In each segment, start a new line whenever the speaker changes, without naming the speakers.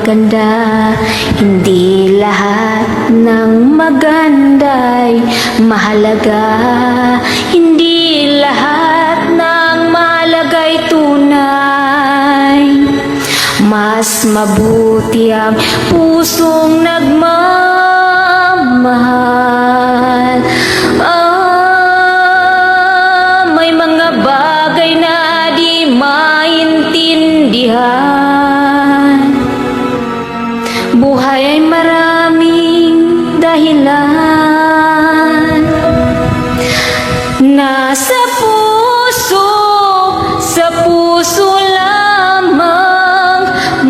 maganda. Hindi lahat ng maganda'y mahalaga. Hindi lahat ng mahalaga'y tunay. Mas mabuti ang pusong nagmamahal. May mga bagay na di maintindihan. Buhay ay maraming dahilan. Nasa puso, sa puso lamang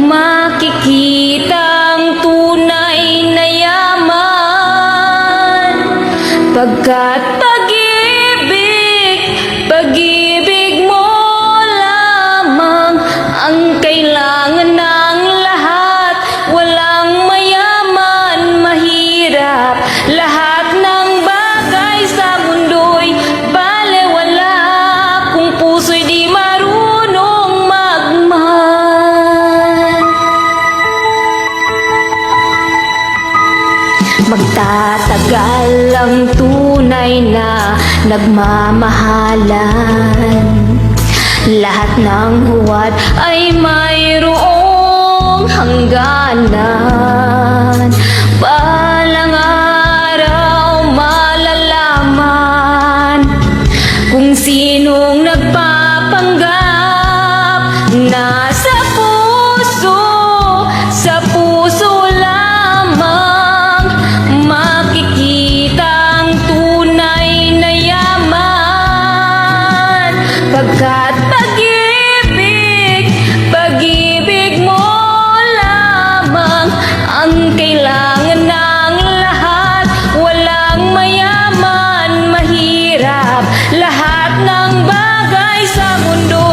makikita ang tunay na yaman. Pagkat pag-ibig mo lamang ang kailangan ng lahat. Walang mayaman, mahirap, lahat ng bagay sa mundo'y balewala kung puso'y di marunong magmahal. Magtatagal ang tunay na nagmamahalan. Lahat ng huwad ay mayroong hangganan. Balang araw malalaman kung sinong nagpapanggap. Nasa puso, sa puso lamang makikita ang tunay na yaman. Pagkat pag-ibig mo lamang ang kailangan ng lahat. Walang mayaman, mahirap, lahat ng bagay sa mundo